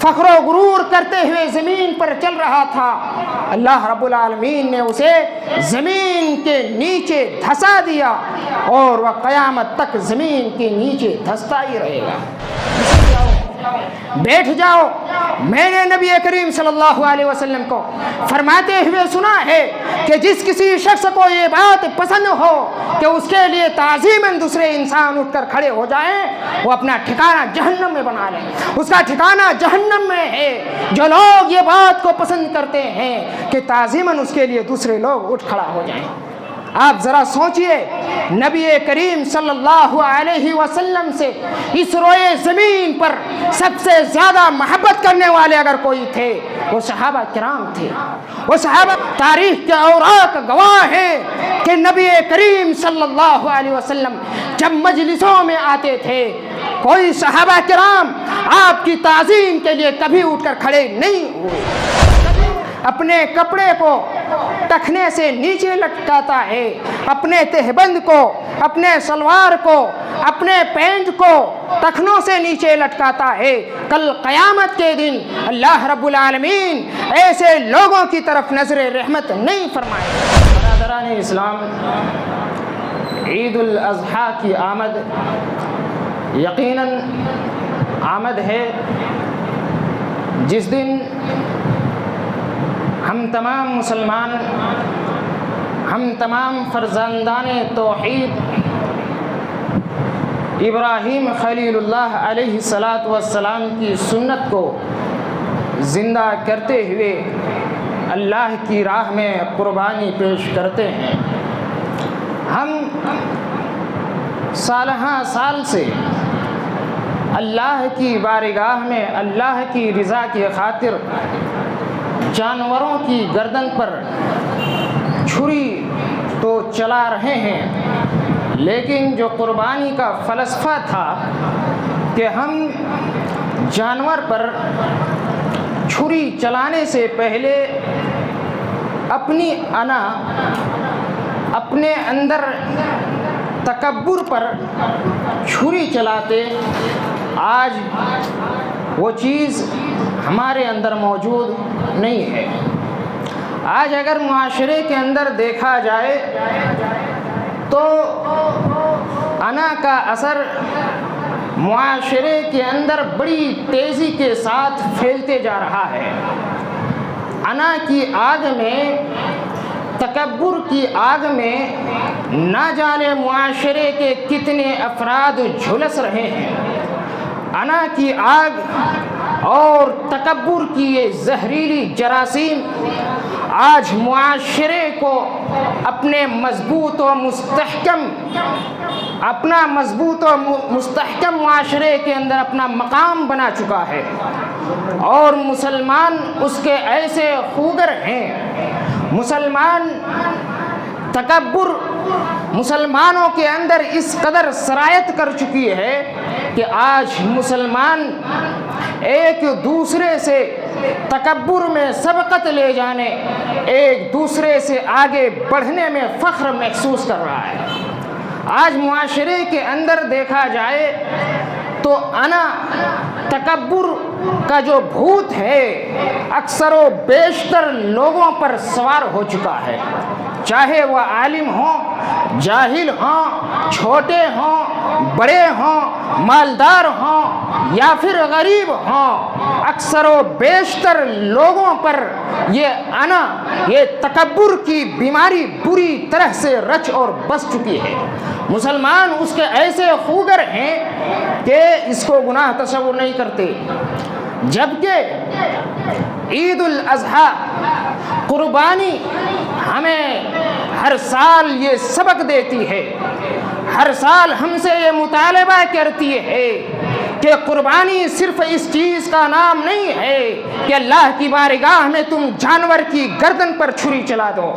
فخر و غرور کرتے ہوئے زمین پر چل رہا تھا، اللہ رب العالمین نے اسے زمین کے نیچے دھسا دیا اور وہ قیامت تک زمین کے نیچے دھستا ہی رہے گا۔ بیٹھ جاؤ۔ میں نے نبی کریم صلی اللہ علیہ وسلم کو فرماتے ہوئے سنا ہے کہ جس کسی شخص کو یہ بات پسند ہو کہ اس کے لیے تعظیماً دوسرے انسان اٹھ کر کھڑے ہو جائیں، وہ اپنا ٹھکانہ جہنم میں بنا لیں۔ اس کا ٹھکانہ جہنم میں ہے۔ جو لوگ یہ بات کو پسند کرتے ہیں کہ تعظیماً اس کے لیے دوسرے لوگ اٹھ کھڑا ہو جائیں۔ آپ ذرا سوچئے، نبی کریم صلی اللہ علیہ وسلم سے اس روئے زمین پر سب سے زیادہ محبت کرنے والے اگر کوئی تھے وہ صحابہ کرام تھے۔ وہ صحابہ تاریخ کے اوراق گواہ ہیں کہ نبی کریم صلی اللہ علیہ وسلم جب مجلسوں میں آتے تھے، کوئی صحابہ کرام آپ کی تعظیم کے لیے کبھی اٹھ کر کھڑے نہیں ہوئے۔ اپنے کپڑے کو ٹخنے سے نیچے لٹکاتا ہے، اپنے تہبند کو، اپنے سلوار کو، اپنے پینٹ کو ٹخنوں سے نیچے لٹکاتا ہے۔ کل قیامت کے دن اللہ رب العالمین ایسے لوگوں کی طرف نظر رحمت نہیں فرمائے۔ برادران اسلام، عید الاضحیٰ کی آمد یقیناً آمد ہے جس دن ہم تمام مسلمان، ہم تمام فرزندان توحید ابراہیم خلیل اللہ علیہ السلام کی سنت کو زندہ کرتے ہوئے اللہ کی راہ میں قربانی پیش کرتے ہیں۔ ہم سالہ سال سے اللہ کی بارگاہ میں اللہ کی رضا کی خاطر جانوروں کی گردن پر چھری تو چلا رہے ہیں، لیکن جو قربانی کا فلسفہ تھا کہ ہم جانور پر چھری چلانے سے پہلے اپنی انا، اپنے اندر تکبر پر چھری چلاتے، آج وہ چیز ہمارے اندر موجود نہیں ہے۔ آج اگر معاشرے کے اندر دیکھا جائے تو انا کا اثر معاشرے کے اندر بڑی تیزی کے ساتھ پھیلتے جا رہا ہے۔ انا کی آگ میں، تکبر کی آگ میں نہ جانے معاشرے کے کتنے افراد جھلس رہے ہیں۔ انا کی آگ اور تکبر کی یہ زہریلی جراثیم آج معاشرے کو اپنے مضبوط و مستحکم معاشرے کے اندر اپنا مقام بنا چکا ہے، اور مسلمان اس کے ایسے خوگر ہیں۔ مسلمان تکبر مسلمانوں کے اندر اس قدر سرایت کر چکی ہے کہ آج مسلمان ایک دوسرے سے تکبر میں سبقت لے جانے، ایک دوسرے سے آگے بڑھنے میں فخر محسوس کر رہا ہے۔ آج معاشرے کے اندر دیکھا جائے تو انا، تکبر کا جو بھوت ہے اکثر و بیشتر لوگوں پر سوار ہو چکا ہے، چاہے وہ عالم ہوں، جاہل ہوں، چھوٹے ہوں، بڑے ہوں، مالدار ہوں یا پھر غریب ہوں، اکثر و بیشتر لوگوں پر یہ انا، یہ تکبر کی بیماری بری طرح سے رچ اور بس چکی ہے۔ مسلمان اس کے ایسے خوگر ہیں کہ اس کو گناہ تصور نہیں کرتے، جبکہ عید الاضحیٰ قربانی ہمیں ہر سال یہ سبق دیتی ہے، ہر سال ہم سے یہ مطالبہ کرتی ہے کہ قربانی صرف اس چیز کا نام نہیں ہے کہ اللہ کی بارگاہ میں تم جانور کی گردن پر چھری چلا دو،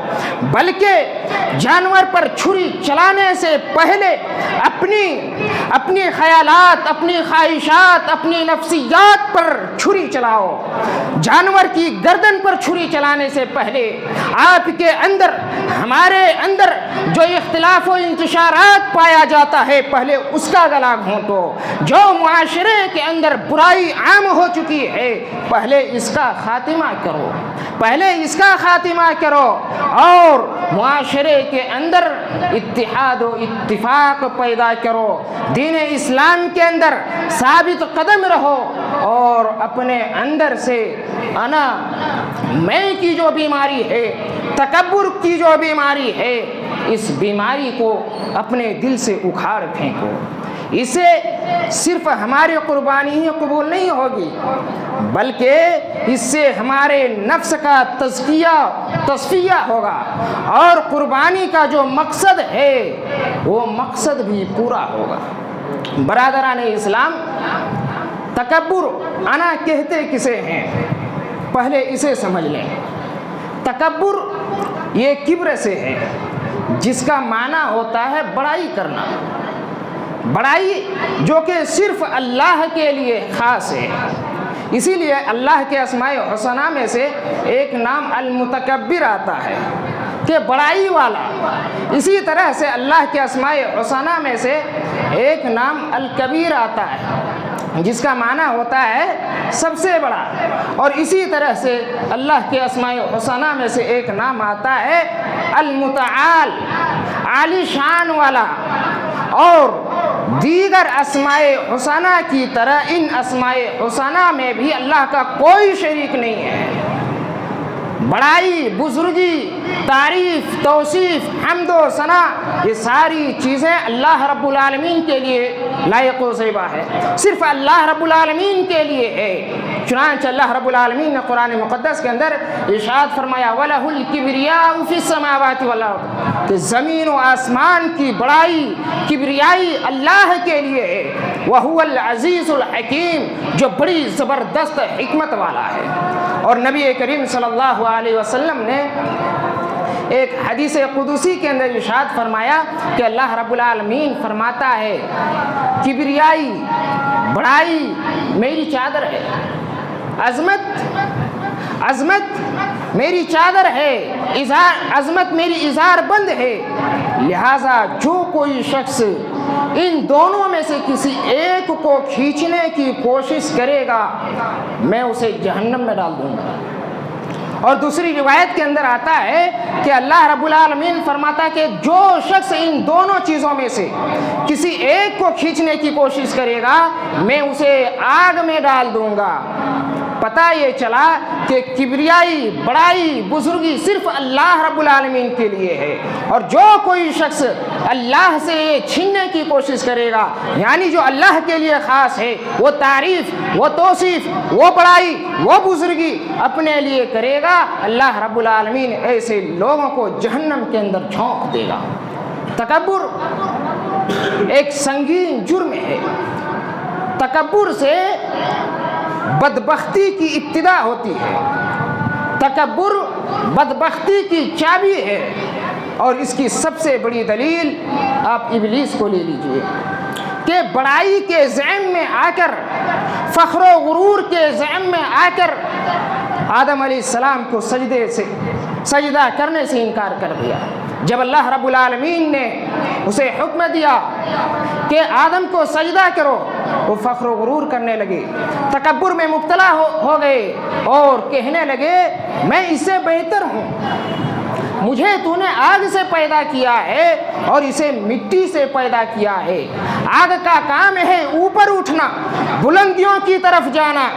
بلکہ جانور پر چھری چلانے سے پہلے اپنی خیالات، اپنی خواہشات، اپنی نفسیات پر چھری چلاؤ۔ جانور کی گردن پر چھری چلانے سے پہلے آپ کے اندر، ہمارے اندر جو اختلاف و انتشارات پایا جاتا ہے، پہلے اس کا گلا گھونٹو۔ جو معاشرے معاشرے کے اندر برائی عام ہو چکی ہے، پہلے اس کا خاتمہ کرو، پہلے اس کا خاتمہ کرو اور معاشرے کے اندر اتحاد و اتفاق پیدا کرو، دین اسلام کے اندر ثابت قدم رہو اور اپنے اندر سے انا میں کی جو بیماری ہے، تکبر کی جو بیماری ہے، اس بیماری کو اپنے دل سے اکھاڑ پھینکو۔ اسے صرف ہماری قربانی ہی قبول نہیں ہوگی، بلکہ اس سے ہمارے نفس کا تصفیہ ہوگا اور قربانی کا جو مقصد ہے وہ مقصد بھی پورا ہوگا۔ برادران اسلام، تکبر انا کہتے کسے ہیں، پہلے اسے سمجھ لیں۔ تکبر یہ کبر سے ہے، جس کا معنی ہوتا ہے بڑائی کرنا، بڑائی جو کہ صرف اللہ کے لیے خاص ہے۔ اسی لیے اللہ کے اسماء حسنہ میں سے ایک نام المتکبر آتا ہے کہ بڑائی والا۔ اسی طرح سے اللہ کے اسماء حسنہ میں سے ایک نام الکبیر آتا ہے، جس کا معنی ہوتا ہے سب سے بڑا۔ اور اسی طرح سے اللہ کے اسماء حسنہ میں سے ایک نام آتا ہے المتعال، عالی شان والا۔ اور دیگر اسماء حسنہ کی طرح ان اسماء حسنہ میں بھی اللہ کا کوئی شریک نہیں ہے۔ بڑائی، بزرگی، تعریف، توصیف، حمد و ثنا، یہ ساری چیزیں اللہ رب العالمین کے لیے لائق و زیبا ہے، صرف اللہ رب العالمین کے لیے ہے۔ چنانچہ اللہ رب العالمین نے قرآن مقدس کے اندر ارشاد فرمایا وَلَهُ الْكِبْرِيَاءُ فِي السَّمَاوَاتِ وَالْأَرْضِ، کہ زمین و آسمان کی بڑائی، کبریائی اللہ کے لیے ہے۔ وَهُوَ الْعَزِيزُ الْحَكِيمُ، جو بڑی زبردست حکمت والا ہے۔ اور نبی کریم صلی اللہ علیہ وسلم نے ایک حدیث قدسی کے اندر ارشاد فرمایا کہ اللہ رب العالمین فرماتا ہے کبریائی، بڑائی میری چادر ہے، عظمت میری چادر ہے، عظمت میری ازار بند ہے، لہٰذا جو کوئی شخص ان دونوں میں سے کسی ایک کو کھینچنے کی کوشش کرے گا میں اسے جہنم میں ڈال دوں گا۔ اور دوسری روایت کے اندر آتا ہے کہ اللہ رب العالمین فرماتا ہے کہ جو شخص ان دونوں چیزوں میں سے کسی ایک کو کھینچنے کی کوشش کرے گا میں اسے آگ میں ڈال دوں گا۔ پتہ یہ چلا کہ کبریائی، بڑائی، بزرگی صرف اللہ رب العالمین کے لیے ہے، اور جو کوئی شخص اللہ سے یہ چھیننے کی کوشش کرے گا، یعنی جو اللہ کے لیے خاص ہے، وہ تعریف، وہ توصیف، وہ بڑائی، وہ بزرگی اپنے لیے کرے گا، اللہ رب العالمین ایسے لوگوں کو جہنم کے اندر جھونک دے گا۔ تکبر ایک سنگین جرم ہے۔ تکبر سے بدبختی کی ابتدا ہوتی ہے، تکبر بدبختی کی چابی ہے، اور اس کی سب سے بڑی دلیل آپ ابلیس کو لے لیجئے کہ بڑائی کے ذم میں آ کر، فخر و غرور کے ذم میں آ کر آدم علیہ السلام کو سجدہ کرنے سے انکار کر دیا۔ جب اللہ رب العالمین نے اسے حکم دیا کہ آدم کو سجدہ کرو، وہ فخر و غرور کرنے لگے، تکبر میں مبتلا ہو گئے اور کہنے لگے میں اس سے بہتر ہوں، مجھے تو نے آگ سے پیدا کیا ہے اور اسے مٹی سے پیدا کیا ہے۔ آگ کا کام ہے اوپر اٹھنا، بلندیوں کی طرف جانا،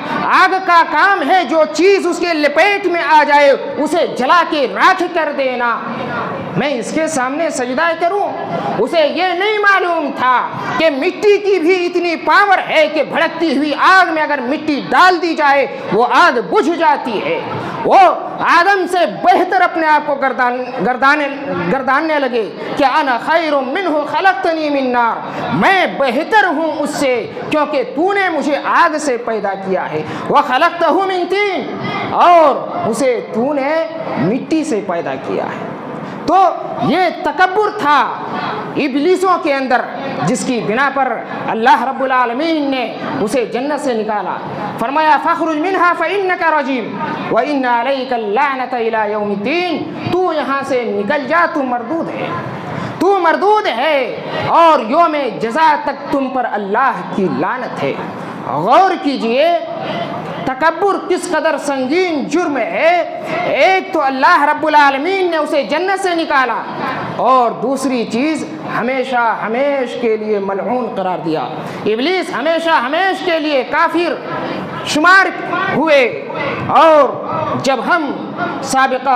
آگ کا کام ہے جو چیز اس کے لپیٹ میں آ جائے اسے جلا کے راکھ کر دینا، میں اس کے سامنے سجدہ کروں؟ اسے یہ نہیں معلوم تھا کہ مٹی کی بھی اتنی پاور ہے کہ بھڑکتی ہوئی آگ میں اگر مٹی ڈال دی جائے وہ آگ بجھ جاتی ہے۔ وہ آدم سے بہتر اپنے آپ کو گرداننے لگے کہ انا خیر منہ خلقتنی من نار، میں بہتر ہوں اس سے کیونکہ تو نے مجھے آگ سے پیدا کیا ہے، وخلقتہ من طین، اور اسے تو نے مٹی سے پیدا کیا ہے۔ تو یہ تکبر تھا ابلیسوں کے اندر، جس کی بنا پر اللہ رب العالمین نے اسے جنت سے نکالا۔ فرمایا فاخرج منہا فإنک رجیم وإن علیک اللعنۃ الی یوم الدین، تو یہاں سے نکل جا، تو مردود ہے، تو مردود ہے، اور یوم جزا تک تم پر اللہ کی لعنت ہے۔ غور کیجئے تکبر کس قدر سنگین جرم ہے۔ ایک تو اللہ رب العالمین نے اسے جنت سے نکالا، اور دوسری چیز ہمیشہ ہمیش کے لیے ملعون قرار دیا۔ ابلیس ہمیشہ ہمیش کے لیے کافر شمار ہوئے۔ اور جب ہم سابقہ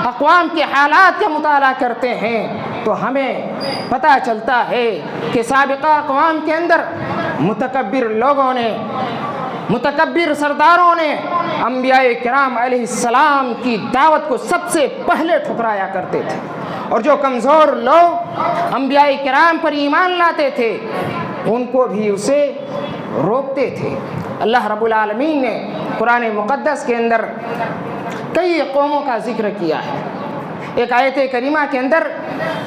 اقوام کے حالات کا مطالعہ کرتے ہیں تو ہمیں پتہ چلتا ہے کہ سابقہ اقوام کے اندر متکبر سرداروں نے انبیاء کرام علیہ السلام کی دعوت کو سب سے پہلے ٹھکرایا کرتے تھے، اور جو کمزور لوگ انبیاء کرام پر ایمان لاتے تھے ان کو بھی اسے روکتے تھے۔ اللہ رب العالمین نے قرآن مقدس کے اندر کئی قوموں کا ذکر کیا ہے۔ ایک آیت کریمہ کے اندر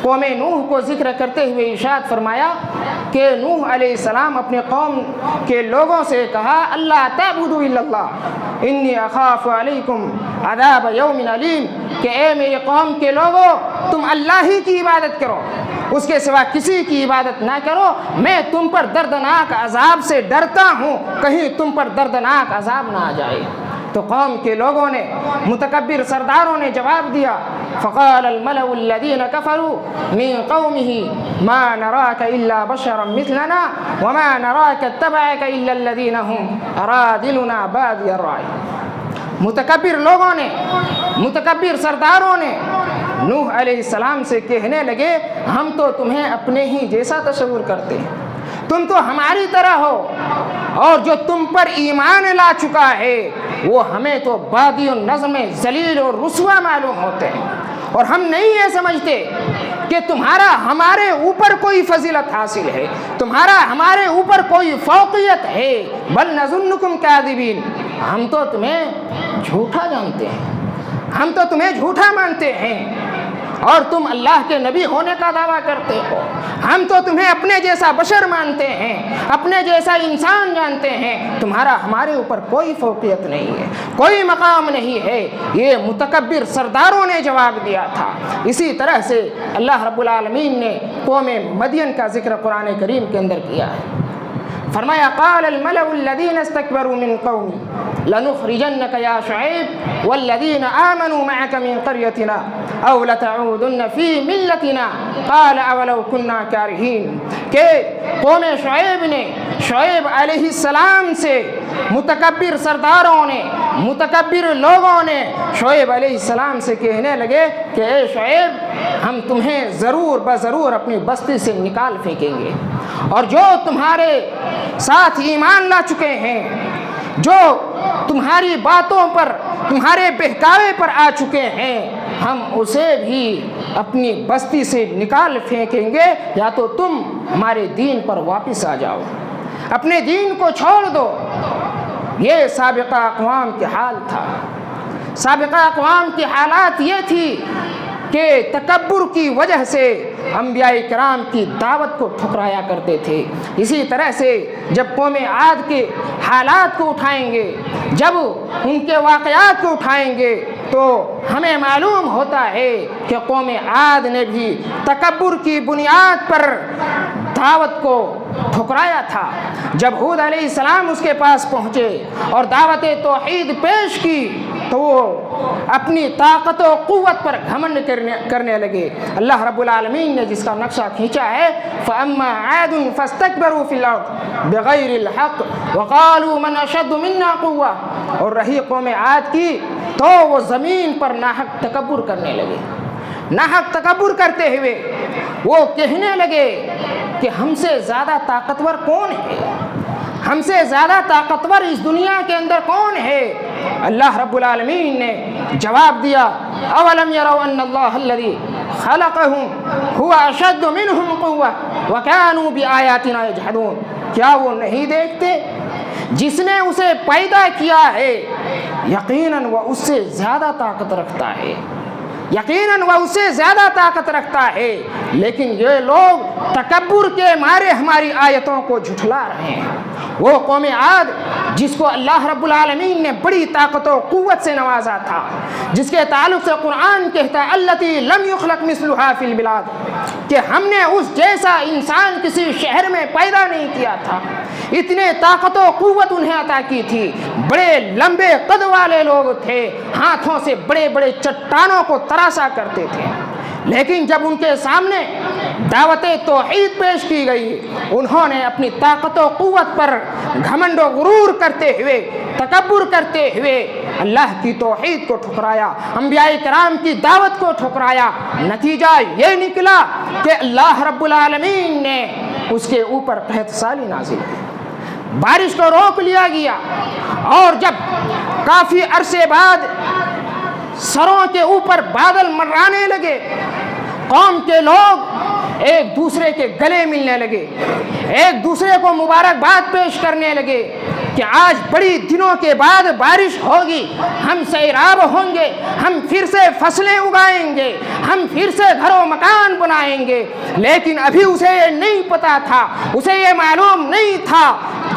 قوم نوح کو ذکر کرتے ہوئے ارشاد فرمایا کہ نوح علیہ السلام اپنے قوم کے لوگوں سے کہا اللہ تعبدوا الا اللہ انی اخاف علیکم عذاب یوم علیم، کہ اے میری قوم کے لوگوں تم اللہ ہی کی عبادت کرو، اس کے سوا کسی کی عبادت نہ کرو، میں تم پر دردناک عذاب سے ڈرتا ہوں، کہیں تم پر دردناک عذاب نہ آ جائے۔ تو قوم کے لوگوں نے، متکبر سرداروں نے جواب دیا، فقال الملأ الذين كفروا من قومه ما نراك الا بشرا مثلنا وما نراك اتبعك الا الذين هم ارادلنا بادي الرأي۔ متکبر سرداروں نے نوح علیہ السلام سے کہنے لگے ہم تو تمہیں اپنے ہی جیسا تصور کرتے ہیں، تم تو ہماری طرح ہو، اور جو تم پر ایمان لا چکا ہے وہ ہمیں تو بادی النظم ذلیل اور رسوا معلوم ہوتے ہیں، اور ہم نہیں یہ سمجھتے کہ تمہارا ہمارے اوپر کوئی فضیلت حاصل ہے، تمہارا ہمارے اوپر کوئی فوقیت ہے، بل نظنکم کاذبین، ہم تو تمہیں جھوٹا جانتے ہیں، ہم تو تمہیں جھوٹا مانتے ہیں، اور تم اللہ کے نبی ہونے کا دعویٰ کرتے ہو، ہم تو تمہیں اپنے جیسا بشر مانتے ہیں، اپنے جیسا انسان جانتے ہیں، تمہارا ہمارے اوپر کوئی فوقیت نہیں ہے، کوئی مقام نہیں ہے۔ یہ متکبر سرداروں نے جواب دیا تھا۔ اسی طرح سے اللہ رب العالمین نے قوم مدین کا ذکر قرآن کریم کے اندر کیا ہے۔ فرمایا قال الملأ الذين استكبروا من قومي لنخرجنك يا شعيب والذين آمنوا معك من قريتنا أو لتعودن في ملتنا قال أولو كنا كارهين، کہ قوم شعیب علیہ السلام سے متکبر سرداروں نے، متکبر لوگوں نے شعیب علیہ السلام سے کہنے لگے کہ اے شعیب ہم تمہیں ضرور اپنی بستی سے نکال پھینکیں گے، اور جو تمہارے ساتھ ایمان لا چکے ہیں، جو تمہاری باتوں پر، تمہارے بہکاوے پر آ چکے ہیں، ہم اسے بھی اپنی بستی سے نکال پھینکیں گے، یا تو تم ہمارے دین پر واپس آ جاؤ، اپنے دین کو چھوڑ دو۔ یہ سابقہ اقوام کے حال تھا۔ سابقہ اقوام کی حالات یہ تھی کہ تکبر کی وجہ سے انبیاء کرام کی دعوت کو ٹھکرایا کرتے تھے۔ اسی طرح سے جب قوم عاد کے حالات کو اٹھائیں گے، جب ان کے واقعات کو اٹھائیں گے، تو ہمیں معلوم ہوتا ہے کہ قوم عاد نے بھی تکبر کی بنیاد پر دعوت کو ٹھکرایا تھا۔ جب ہود علیہ السلام اس کے پاس پہنچے اور دعوت توحید پیش کی تو وہ اپنی طاقت و قوت پر گھمنڈ کرنے لگے۔ اللہ رب العالمین نے جس کا نقشہ کھینچا ہے فَأَمَّا عَادٌ فَاسْتَكْبَرُوا فِي الْأَرْضِ بِغَيْرِ الْحَقِّ وَقَالُوا مَنْ أَشَدُّ مِنَّا قُوَّةً، اور رہی قوم عاد کی تو وہ زمین پر ناحق تکبر کرنے لگے۔ ناحق تکبر کرتے ہوئے وہ کہنے لگے کہ ہم سے زیادہ طاقتور کون ہے، ہم سے زیادہ طاقتور اس دنیا کے اندر کون ہے؟ اللہ رب العالمین نے جواب دیا اولم يروا ان اللہ الذي خلقهم هو اشد منهم قوة وكانوا بآیاتنا یجحدون، کیا وہ نہیں دیکھتے جس نے اسے پیدا کیا ہے یقیناً وہ اس سے زیادہ طاقت رکھتا ہے، یقیناً وہ اس سے زیادہ طاقت رکھتا ہے، لیکن یہ لوگ تکبر کے مارے ہماری آیتوں کو جھٹلا رہے ہیں۔ وہ قوم عاد جس کو اللہ رب العالمین نے بڑی طاقت و قوت سے نوازا تھا، جس کے تعلق سے قرآن کہتا ہے التی لم یخلق مثلها فی البلاد، کہ ہم نے اس جیسا انسان کسی شہر میں پیدا نہیں کیا تھا. اتنے طاقت و قوت انہیں عطا کی تھی. بڑے لمبے قد والے لوگ تھے, ہاتھوں سے بڑے بڑے چٹانوں کو تراشا کرتے تھے. لیکن جب ان کے سامنے دعوت توحید پیش کی گئی, انہوں نے اپنی طاقت و قوت پر گھمنڈ و غرور کرتے ہوئے, تکبر کرتے ہوئے اللہ کی توحید کو ٹھکرایا, انبیاء کرام کی دعوت کو ٹھکرایا. نتیجہ یہ نکلا کہ اللہ رب العالمین نے اس کے اوپر قحط سالی نازل کی, بارش کو روک لیا گیا. اور جب کافی عرصے بعد سروں کے اوپر بادل منڈرانے لگے, قوم کے لوگ ایک دوسرے کے گلے ملنے لگے, ایک دوسرے کو مبارکباد پیش کرنے لگے کہ آج بڑی دنوں کے بعد بارش ہوگی, ہم سیراب ہوں گے, ہم پھر سے فصلیں اگائیں گے, ہم پھر سے گھر و مکان بنائیں گے. لیکن ابھی اسے یہ نہیں پتا تھا, اسے یہ معلوم نہیں تھا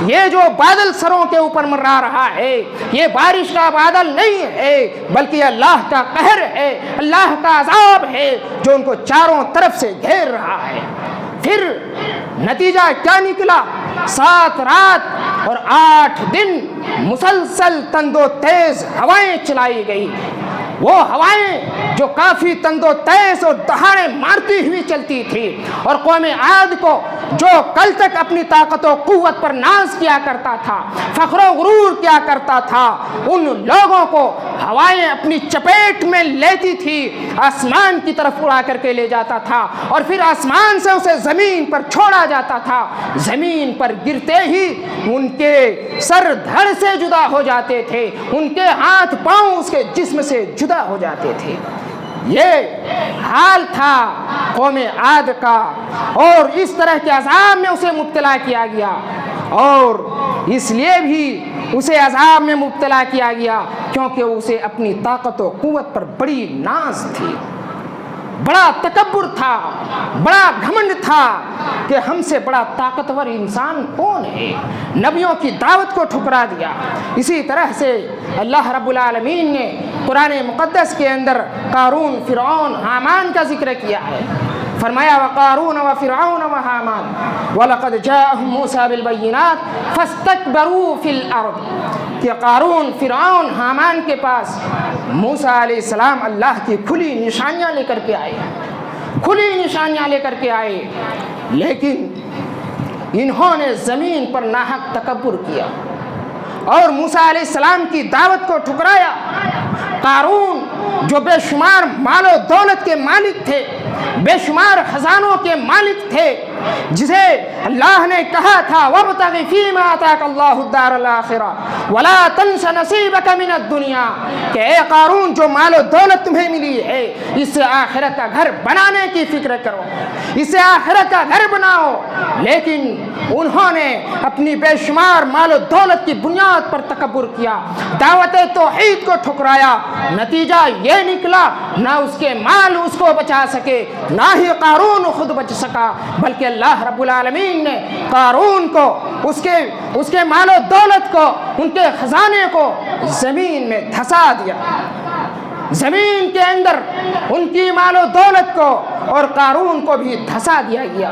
یہ جو بادل سروں کے اوپر منڈرا رہا ہے یہ بارش کا بادل نہیں ہے, بلکہ اللہ کا قہر ہے, اللہ کا عذاب ہے جو ان کو چاروں طرف سے گھیر رہا ہے. پھر نتیجہ کیا نکلا؟ 7 رات اور 8 دن مسلسل تند و تیز ہوائیں چلائی گئی. وہ ہوائیں جو کافی تند و تیز اور دہاڑے مارتی ہوئی چلتی تھی, اور قوم عاد کو جو کل تک اپنی طاقت و قوت پر ناز کیا کرتا تھا, فخر و غرور کیا کرتا تھا, ان لوگوں کو ہوائیں اپنی چپیٹ میں لیتی تھی, آسمان کی طرف اڑا کر کے لے جاتا تھا, اور پھر آسمان سے اسے زمین پر چھوڑا جاتا تھا. زمین پر گرتے ہی ان کے سر دھڑ سے جدا ہو جاتے تھے, ان کے ہاتھ پاؤں اس کے جسم سے جدا ہو جاتے تھے. یہ حال تھا قوم عاد کا, اور اس طرح کے عذاب میں اسے مبتلا کیا گیا. اور اس لیے بھی اسے عذاب میں مبتلا کیا گیا کیونکہ اسے اپنی طاقت و قوت پر بڑی ناز تھی, بڑا تکبر تھا, بڑا گھمنڈ تھا کہ ہم سے بڑا طاقتور انسان کون ہے. نبیوں کی دعوت کو ٹھکرا دیا. اسی طرح سے اللہ رب العالمین نے قرآن مقدس کے اندر قارون, فرعون, حامان کا ذکر کیا ہے. فرمایا وقارون وفرعون وحامان وَلَقَدْ جَاءَهُمْ مُوسَى بِالْبَيِّنَاتِ فَاسْتَكْبَرُوا فِي الْأَرْضِ. کہ قارون, فرعون, حامان کے پاس موسیٰ علیہ السلام اللہ کی کھلی نشانیاں لے کر کے آئے, کھلی نشانیاں لے کر کے آئے, لیکن انہوں نے زمین پر ناحق تکبر کیا اور موسیٰ علیہ السلام کی دعوت کو ٹھکرایا. قارون جو بے شمار مال و دولت کے مالک تھے, بے شمار خزانوں کے مالک تھے, جسے اللہ نے کہا تھا وَابْتَغِ فِيمَا آتَاكَ اللَّهُ الدَّارَ الْآخِرَةَ وَلَا تَنْسَ نَصِيبَكَ مِنَ الدُّنْيَا. کہ اے قارون, جو مال و دولت تمہیں ملی ہے اس سے آخرت کا گھر بنانے کی فکر کرو, اس سے آخرت کا گھر بناؤ. لیکن انہوں نے اپنی بے شمار مال و دولت کی بنیاد پر تکبر کیا, دعوت توحید کو ٹھکرایا. نتیجہ یہ نکلا نہ اس کے مال اس کو بچا سکے, نہ ہی قارون خود بچ سکا, بلکہ اللہ رب العالمین نے قارون کو, اس کے مال و دولت کو, ان کے خزانے کو زمین میں دھسا دیا. زمین کے اندر ان کی مال و دولت کو اور قارون کو بھی دھسا دیا گیا.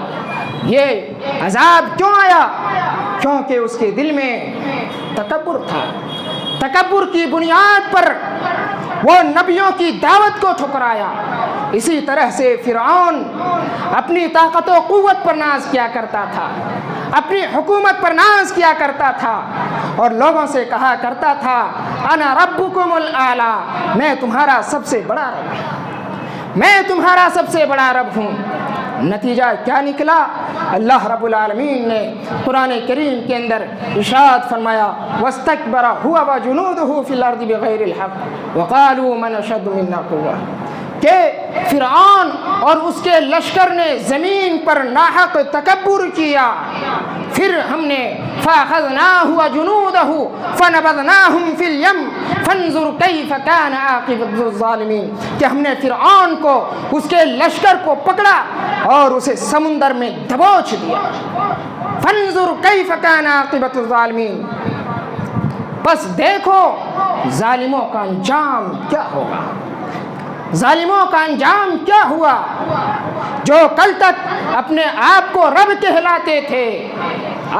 یہ عذاب کیوں آیا؟ کیونکہ اس کے دل میں تکبر تھا. تکبر کی بنیاد پر وہ نبیوں کی دعوت کو ٹھکرایا. اسی طرح سے فرعون اپنی طاقت و قوت پر ناز کیا کرتا تھا, اپنی حکومت پر ناز کیا کرتا تھا, اور لوگوں سے کہا کرتا تھا انا ربکم الاعلی, میں تمہارا سب سے بڑا رب ہوں, میں تمہارا سب سے بڑا رب ہوں. نتیجہ کیا نکلا؟ اللہ رب العالمین نے قرآن کریم کے اندر ارشاد فرمایا واستکبر هو وجنوده فی الارض بغیر الحق وقالوا من اشد منا قوة. کہ فرعون اور اس کے لشکر نے زمین پر ناحق تکبر کیا, پھر ہم نے فَأَخَذْنَاهُ وَجُنُودَهُ فَنَبَذْنَاهُمْ فِي الْيَمِّ فَانظُرْ كَيْفَ كَانَ عَاقِبَةُ الظَّالِمِينَ. کہ ہم نے فرعون کو, اس کے لشکر کو پکڑا اور اسے سمندر میں دبوچ دیا. فَانظُرْ كَيْفَ كَانَ عَاقِبَةُ الظَّالِمِينَ. بس دیکھو ظالموں کا انجام کیا ہوگا. ظالموں کا انجام کیا ہوا؟ جو کل تک اپنے آپ کو رب کہلاتے تھے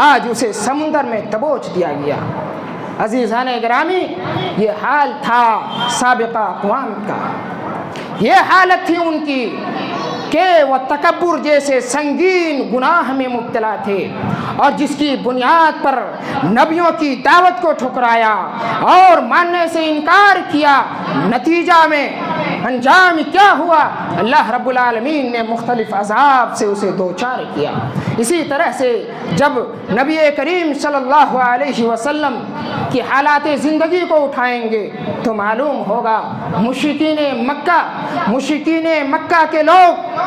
آج اسے سمندر میں دبوچ دیا گیا۔ عزیزان گرامی، یہ حال تھا سابقہ اقوام کا، یہ حالت تھی ان کی کہ وہ تکبر جیسے سنگین گناہ میں مبتلا تھے، اور جس کی بنیاد پر نبیوں کی دعوت کو ٹھکرایا اور ماننے سے انکار کیا، نتیجہ میں انجام کیا ہوا؟ اللہ رب العالمین نے مختلف عذاب سے اسے دوچار کیا۔ اسی طرح سے جب نبی کریم صلی اللہ علیہ وسلم کی حالات زندگی کو اٹھائیں گے تو معلوم ہوگا مشرکین مکہ کے لوگ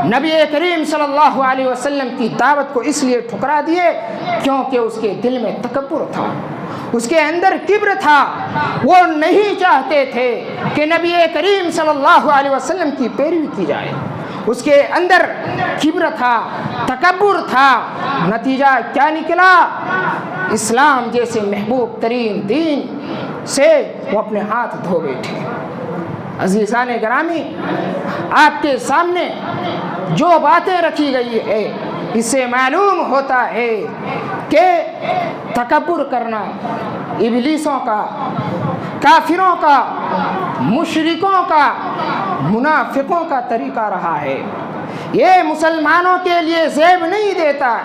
نبی کریم صلی اللہ علیہ وسلم کی دعوت کو اس لیے ٹھکرا دیے کیونکہ اس کے دل میں تکبر تھا، اس کے اندر کبر تھا۔ وہ نہیں چاہتے تھے کہ نبی کریم صلی اللہ علیہ وسلم کی پیروی کی جائے، اس کے اندر کبر تھا، تکبر تھا۔ نتیجہ کیا نکلا؟ اسلام جیسے محبوب ترین دین سے وہ اپنے ہاتھ دھو بیٹھے۔ عزیزان گرامی، آپ کے سامنے جو باتیں رکھی گئی ہے اس سے معلوم ہوتا ہے کہ تکبر کرنا ابلیسوں کا، کافروں کا، مشرکوں کا، منافقوں کا طریقہ رہا ہے۔ یہ مسلمانوں کے لیے زیب نہیں دیتا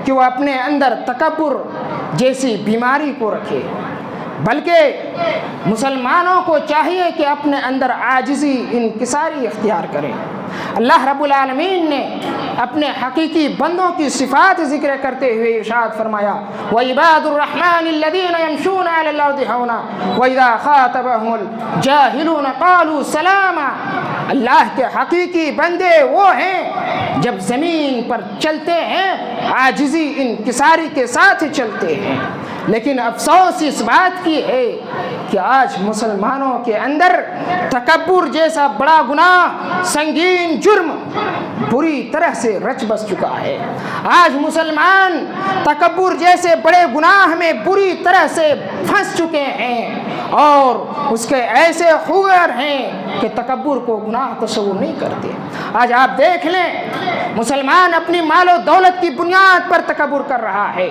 کہ وہ اپنے اندر تکبر جیسی بیماری کو رکھے، بلکہ مسلمانوں کو چاہیے کہ اپنے اندر عاجزی، انکساری اختیار کریں۔ اللہ رب العالمین نے اپنے حقیقی بندوں کی صفات ذکر کرتے ہوئے ارشاد فرمایا وَعِبَادُ الرَّحْمَنِ الَّذِينَ يَمْشُونَ عَلَى الْأَرْضِ هَوْنًا وَإِذَا خَاطَبَهُمُ الْجَاهِلُونَ قَالُوا سَلَامًا۔ اللہ کے حقیقی بندے وہ ہیں جب زمین پر چلتے ہیں عاجزی، انکساری کے ساتھ چلتے ہیں۔ لیکن افسوس اس بات کی ہے کہ آج مسلمانوں کے اندر تکبر جیسا بڑا گناہ، سنگین جرم بری طرح سے رچ بس چکا ہے۔ آج مسلمان تکبر جیسے بڑے گناہ میں بری طرح سے پھنس چکے ہیں اور اس کے ایسے خوگر ہیں کہ تکبر کو گناہ تصور نہیں کرتے۔ آج آپ دیکھ لیں، مسلمان اپنی مال و دولت کی بنیاد پر تکبر کر رہا ہے،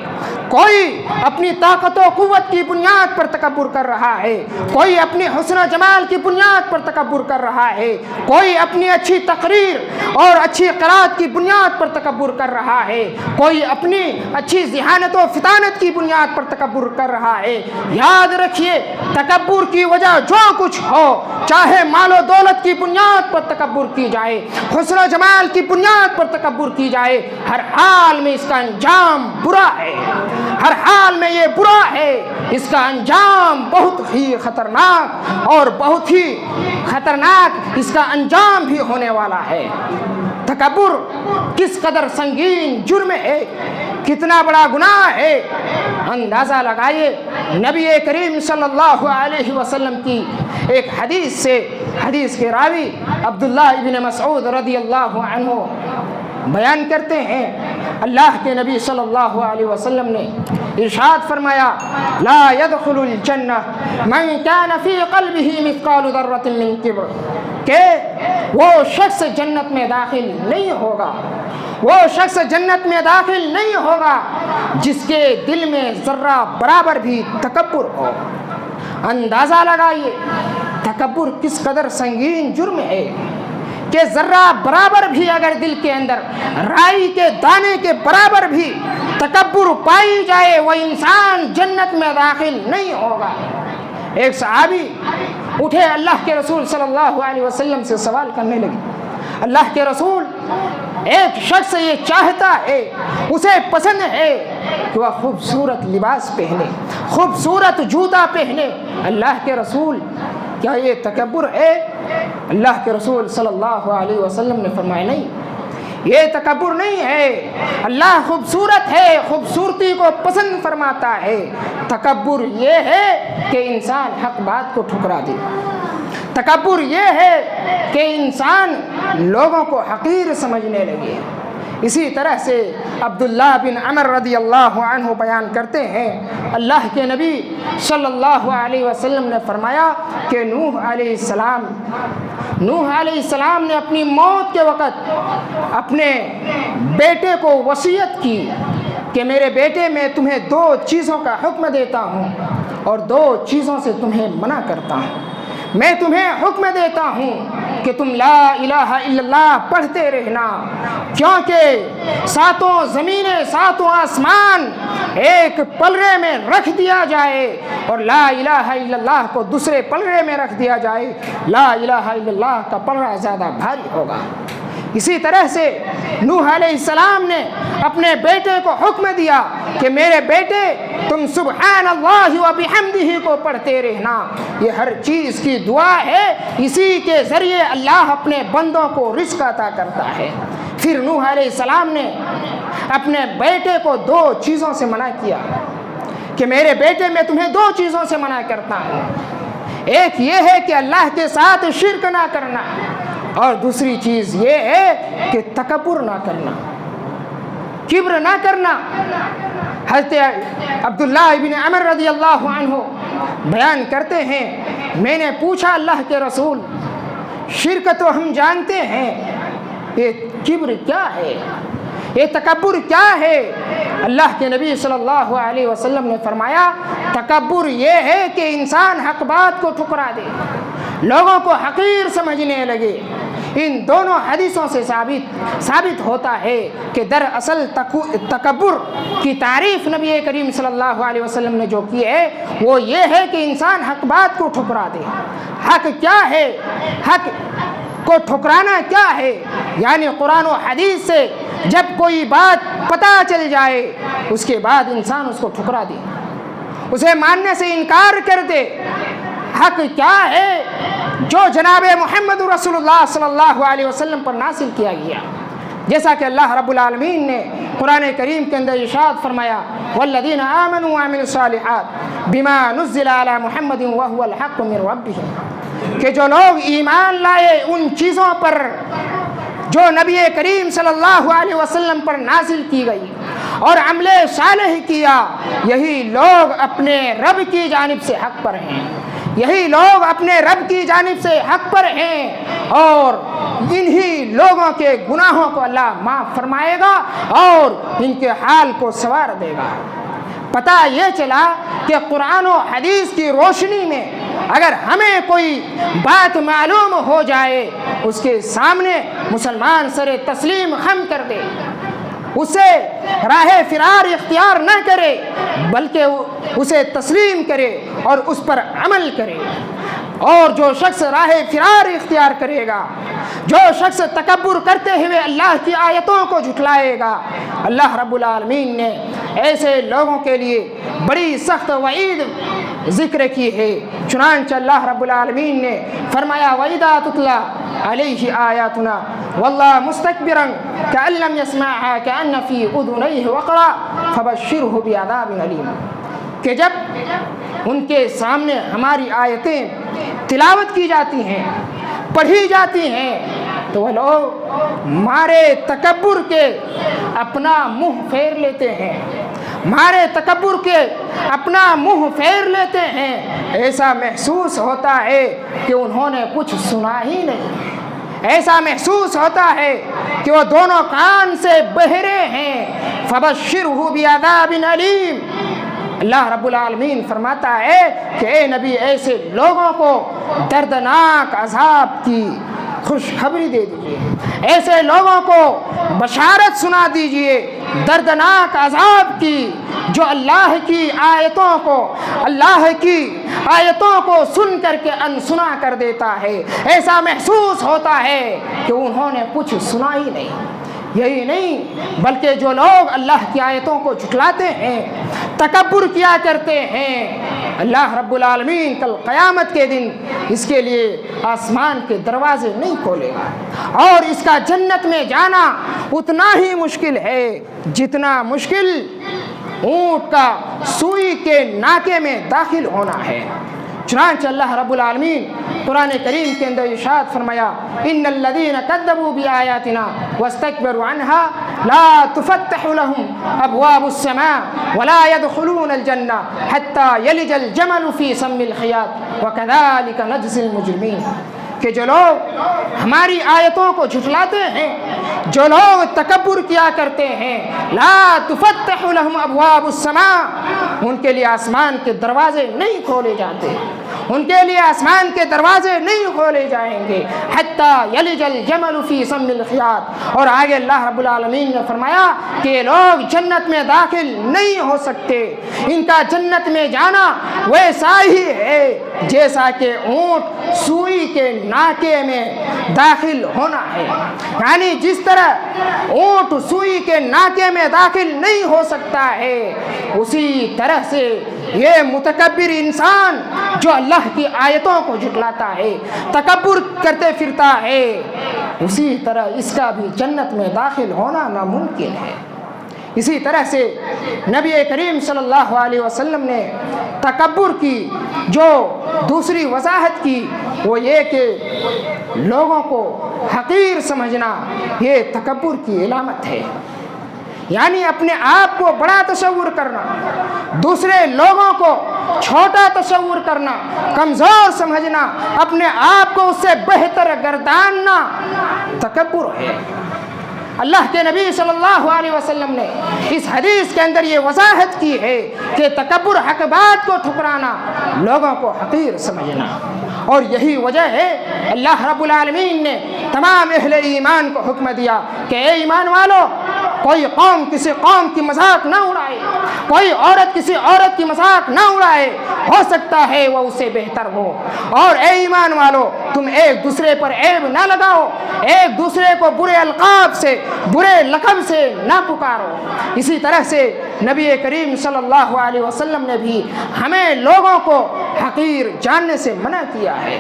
کوئی اپنی طاقت و قوت کی بنیاد پر تکبر کر رہا ہے، کوئی اپنی حسن و جمال کی بنیاد پر تکبر کر رہا ہے، کوئی اپنی اچھی تقریر اور اچھی قرات کی بنیاد پر تکبر کر رہا ہے، کوئی اپنی اچھی ذہانت و فطانت کی بنیاد پر تکبر کر رہا ہے۔ یاد رکھیے، تکبر کی وجہ جو کچھ ہو، چاہے مال و دولت کی بنیاد پر تکبر کی جائے، حسن و جمال کی بنیاد پر تکبر کی جائے، ہر حال میں اس کا انجام برا ہے، ہر حال میں یہ برا ہے، اس کا انجام بہت ہی خطرناک اور بہت ہی خطرناک اس کا انجام بھی ہونے والا ہے۔ تکبر کس قدر سنگین جرم ہے، کتنا بڑا گناہ ہے، اندازہ لگائیے۔ نبی کریم صلی اللہ علیہ وسلم کی ایک حدیث سے، حدیث کے راوی عبداللہ ابن مسعود رضی اللہ عنہ بیان کرتے ہیں، اللہ کے نبی صلی اللہ علیہ وسلم نے ارشاد فرمایا لا يدخل الجنہ من كان في قلبه مثقال ذرة من کبر، کہ وہ شخص جنت میں داخل نہیں ہوگا، وہ شخص جنت میں داخل نہیں ہوگا جس کے دل میں ذرہ برابر بھی تکبر ہو۔ اندازہ لگائیے تکبر کس قدر سنگین جرم ہے کہ ذرہ برابر بھی اگر دل کے اندر، رائی کے دانے کے برابر بھی تکبر پائی جائے، وہ انسان جنت میں داخل نہیں ہوگا۔ ایک صحابی اٹھے، اللہ کے رسول صلی اللہ علیہ وسلم سے سوال کرنے لگے، اللہ کے رسول، ایک شخص یہ چاہتا ہے، اسے پسند ہے کہ وہ خوبصورت لباس پہنے، خوبصورت جوتا پہنے، اللہ کے رسول کیا یہ تکبر ہے؟ اللہ کے رسول صلی اللہ علیہ وسلم نے فرمایا نہیں، یہ تکبر نہیں ہے، اللہ خوبصورت ہے، خوبصورتی کو پسند فرماتا ہے۔ تکبر یہ ہے کہ انسان حق بات کو ٹھکرا دے، تکبر یہ ہے کہ انسان لوگوں کو حقیر سمجھنے لگے، اسی طرح سے عبداللہ بن عمر رضی اللہ عنہ بیان کرتے ہیں اللہ کے نبی صلی اللہ علیہ وسلم نے فرمایا کہ نوح علیہ السلام نے اپنی موت کے وقت اپنے بیٹے کو وصیت کی کہ میرے بیٹے میں تمہیں 2 چیزوں کا حکم دیتا ہوں اور 2 چیزوں سے تمہیں منع کرتا ہوں۔ میں تمہیں حکم دیتا ہوں کہ تم لا الہ الا اللہ پڑھتے رہنا، کیونکہ 7 زمینیں 7 آسمان ایک پلڑے میں رکھ دیا جائے اور لا الہ الا اللہ کو دوسرے پلڑے میں رکھ دیا جائے، لا الہ الا اللہ کا پلڑا زیادہ بھاری ہوگا۔ اسی طرح سے نوح علیہ السلام نے اپنے بیٹے کو حکم دیا کہ میرے بیٹے تم سبحان اللہ و بحمدہ کو پڑھتے رہنا، یہ ہر چیز کی دعا ہے، اسی کے ذریعے اللہ اپنے بندوں کو رزق عطا کرتا ہے۔ پھر نوح علیہ السلام نے اپنے بیٹے کو 2 چیزوں سے منع کیا کہ میرے بیٹے میں تمہیں 2 چیزوں سے منع کرتا ہوں، ایک یہ ہے کہ اللہ کے ساتھ شرک نہ کرنا، اور دوسری چیز یہ ہے کہ تکبر نہ کرنا، کبر نہ کرنا۔ حضرت عبداللہ بن عمر رضی اللہ عنہ بیان کرتے ہیں میں نے پوچھا اللہ کے رسول، شرک تو ہم جانتے ہیں، یہ کبر کیا ہے، یہ تکبر کیا ہے؟ اللہ کے نبی صلی اللہ علیہ وسلم نے فرمایا تکبر یہ ہے کہ انسان حق بات کو ٹھکرا دے، لوگوں کو حقیر سمجھنے لگے۔ ان دونوں حدیثوں سے ثابت ہوتا ہے کہ دراصل تکبر کی تعریف نبی کریم صلی اللہ علیہ وسلم نے جو کی ہے وہ یہ ہے کہ انسان حق بات کو ٹھکرا دے۔ حق کیا ہے؟ حق کو ٹھکرانا کیا ہے؟ یعنی قرآن و حدیث سے جب کوئی بات پتہ چل جائے اس کے بعد انسان اس کو ٹھکرا دے، اسے ماننے سے انکار کر دے۔ حق کیا ہے؟ جو جناب محمد رسول اللہ صلی اللہ علیہ وسلم پر نازل کیا گیا، جیسا کہ اللہ رب العالمین نے قرآن کریم کے اندر ارشاد فرمایا والذین آمنوا وعملوا الصالحات بما نزل علی محمد وهو الحق من ربهم، کہ جو لوگ ایمان لائے ان چیزوں پر جو نبی کریم صلی اللہ علیہ وسلم پر نازل کی گئی اور عمل صالح کیا، یہی لوگ اپنے رب کی جانب سے حق پر ہیں، یہی لوگ اپنے رب کی جانب سے حق پر ہیں، اور انہی لوگوں کے گناہوں کو اللہ معاف فرمائے گا اور ان کے حال کو سنوار دے گا۔ پتہ یہ چلا کہ قرآن و حدیث کی روشنی میں اگر ہمیں کوئی بات معلوم ہو جائے اس کے سامنے مسلمان سر تسلیم خم کر دے، اسے راہ فرار اختیار نہ کرے بلکہ اسے تسلیم کرے اور اس پر عمل کرے۔ اور جو شخص راہ فرار اختیار کرے گا، جو شخص تکبر کرتے ہوئے اللہ کی آیتوں کو جھٹلائے گا، اللہ رب العالمین نے ایسے لوگوں کے لیے بڑی سخت وعید ذکر کی ہے۔ چنانچہ اللہ رب العالمین نے فرمایا وَإِذَا تُتْلَى عَلَيْهِ آيَاتُنَا وَاللَّهُ مُسْتَكْبِرًا كَأَن لَّمْ يَسْمَعْهَا كَأَنَّ فِي أُذُنَيْهِ وَقْرًا فَبَشِّرْهُ بِعَذَابٍ أَلِيمٍ، کہ جب ان کے سامنے ہماری آیتیں تلاوت کی جاتی ہیں، پڑھی جاتی ہیں، تو وہ لوگ مارے تکبر کے اپنا منہ پھیر لیتے ہیں، مارے تکبر کے اپنا منہ پھیر لیتے ہیں، ایسا محسوس ہوتا ہے کہ انہوں نے کچھ سنا ہی نہیں، ایسا محسوس ہوتا ہے کہ وہ دونوں کان سے بہرے ہیں۔ فبشرہ بعذاب علیم، اللہ رب العالمین فرماتا ہے کہ اے نبی ایسے لوگوں کو دردناک عذاب کی خوشخبری دے دیجئے، ایسے لوگوں کو بشارت سنا دیجئے دردناک عذاب کی، جو اللہ کی آیتوں کو سن کر کے انسنا کر دیتا ہے، ایسا محسوس ہوتا ہے کہ انہوں نے کچھ سنا ہی نہیں۔ یہی نہیں بلکہ جو لوگ اللہ کی آیتوں کو جھٹلاتے ہیں، تکبر کیا کرتے ہیں، اللہ رب العالمین کل قیامت کے دن اس کے لیے آسمان کے دروازے نہیں کھولے گا، اور اس کا جنت میں جانا اتنا ہی مشکل ہے جتنا مشکل اونٹ کا سوئی کے ناکے میں داخل ہونا ہے۔ چنانچہ اللہ رب العالمین قرآن کریم کے اندر ارشاد فرمایا ان الذین کذبوا بآیاتنا واستکبروا عنہا لا تفتح لهم ابواب السماء ولا يدخلون الجنہ حتى يلج الجمل في سم الخياط وكذلك نجزي المجرمين، کہ جو لوگ ہماری آیتوں کو جھٹلاتے ہیں، جو لوگ تکبر کیا کرتے ہیں، لا تفتح لهم ابواب السماء، ان کے لیے آسمان کے دروازے نہیں کھولے جاتے، ان کے لیے آسمان کے دروازے نہیں کھولے جائیں گے، حتی یلج الجمل فی سم الخیاط، اور آگے اللہ رب العالمین نے فرمایا کہ یہ لوگ جنت میں داخل نہیں ہو سکتے، ان کا جنت میں جانا ویسا ہی ہے جیسا کہ اونٹ سوئی کے ناکے میں داخل ہونا ہے، یعنی جس طرح اونٹ سوئی کے ناکے میں داخل نہیں ہو سکتا ہے، اسی طرح سے یہ متکبر انسان جو اللہ کی آیتوں کو جھٹلاتا ہے، تکبر کرتے پھرتا ہے، اسی طرح اس کا بھی جنت میں داخل ہونا ناممکن ہے۔ اسی طرح سے نبی کریم صلی اللہ علیہ وسلم نے تکبر کی جو دوسری وضاحت کی وہ یہ کہ لوگوں کو حقیر سمجھنا یہ تکبر کی علامت ہے، یعنی اپنے آپ کو بڑا تصور کرنا، دوسرے لوگوں کو چھوٹا تصور کرنا، کمزور سمجھنا، اپنے آپ کو اس سے بہتر گرداننا تکبر ہے۔ اللہ کے نبی صلی اللہ علیہ وسلم نے اس حدیث کے اندر یہ وضاحت کی ہے کہ تکبر حق بات کو ٹھکرانا، لوگوں کو حقیر سمجھنا، اور یہی وجہ ہے اللہ رب العالمین نے تمام اہل ایمان کو حکم دیا کہ اے ایمان والو، کوئی قوم کسی قوم کی مذاق نہ اڑائے، کوئی عورت کسی عورت کی مذاق نہ اڑائے، ہو سکتا ہے وہ اس سے بہتر ہو، اور اے ایمان والو تم ایک دوسرے پر عیب نہ لگاؤ، ایک دوسرے کو برے القاب سے، برے لقب سے نہ پکارو۔ اسی طرح سے نبی کریم صلی اللہ علیہ وسلم نے بھی ہمیں لوگوں کو حقیر جاننے سے منع کیا ہے،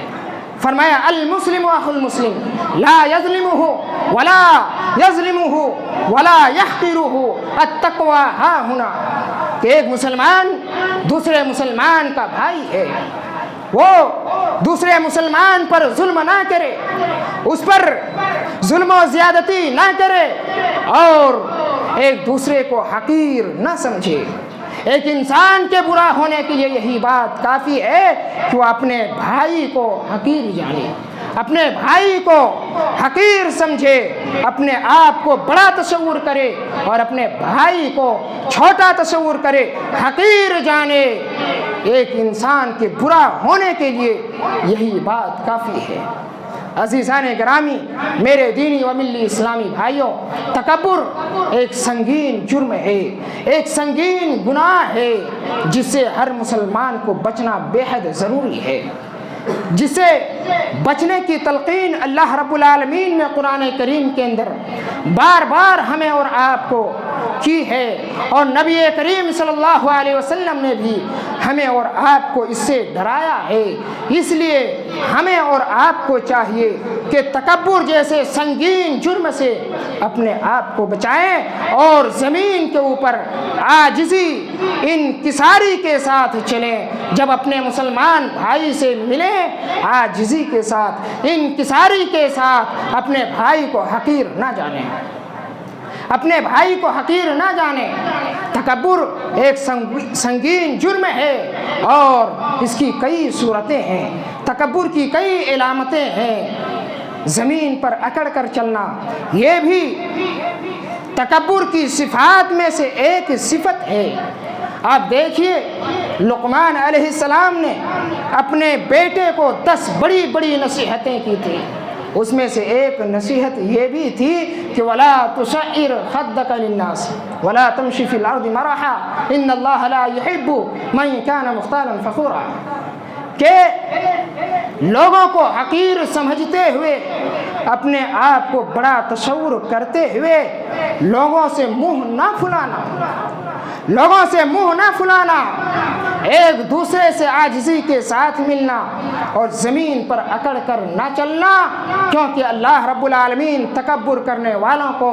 فرمایا المسلم اخو المسلم لا یظلمہ ولا یظلمہ ولا یحقرہ التقوی ہا ہنا، کہ ایک مسلمان دوسرے مسلمان کا بھائی ہے، وہ دوسرے مسلمان پر ظلم نہ کرے، اس پر ظلم و زیادتی نہ کرے، اور ایک دوسرے کو حقیر نہ سمجھے۔ ایک انسان کے برا ہونے کے لیے یہی بات کافی ہے کہ وہ اپنے بھائی کو حقیر جانے، اپنے بھائی کو حقیر سمجھے، اپنے آپ کو بڑا تصور کرے اور اپنے بھائی کو چھوٹا تصور کرے، حقیر جانے۔ ایک انسان کے برا ہونے کے لیے یہی بات کافی ہے۔ عزیزان گرامی، میرے دینی و ملی اسلامی بھائیوں، تکبر ایک سنگین جرم ہے، ایک سنگین گناہ ہے جس سے ہر مسلمان کو بچنا بے حد ضروری ہے، جس سے بچنے کی تلقین اللہ رب العالمین نے قرآن کریم کے اندر بار بار ہمیں اور آپ کو کی ہے، اور نبی کریم صلی اللہ علیہ وسلم نے بھی ہمیں اور آپ کو اس سے ڈرایا ہے۔ اس لیے ہمیں اور آپ کو چاہیے کہ تکبر جیسے سنگین جرم سے اپنے آپ کو بچائیں اور زمین کے اوپر عاجزی انکساری کے ساتھ چلیں۔ جب اپنے مسلمان بھائی سے ملیں، عاجزی کے ساتھ، انکساری کے ساتھ اپنے بھائی کو حقیر نہ جانیں، اپنے بھائی کو حقیر نہ جانیں۔ تکبر ایک سنگین جرم ہے اور اس کی کئی صورتیں ہیں، تکبر کی کئی علامتیں ہیں۔ زمین پر اکڑ کر چلنا یہ بھی تکبر کی صفات میں سے ایک صفت ہے۔ آپ دیکھیے لقمان علیہ السلام نے اپنے بیٹے کو 10 بڑی بڑی نصیحتیں کی تھیں، اس میں سے ایک نصیحت یہ بھی تھی کہ وَلَا تُسَعِّرْ خَدَّكَ لِلنَّاسِ وَلَا تَمْشِ فِي الْأَرْضِ مَرَحًا إِنَّ اللَّهَ لَا يُحِبُّ مَنْ كَانَ مُخْتَالًا فَخُورًا، کہ لوگوں کو حقیر سمجھتے ہوئے، اپنے آپ کو بڑا تصور کرتے ہوئے لوگوں سے منہ نہ پھلانا، لوگوں سے منہ نہ پھلانا، ایک دوسرے سے عاجزی کے ساتھ ملنا اور زمین پر اکڑ کر نہ چلنا، کیونکہ اللہ رب العالمین تکبر کرنے والوں کو،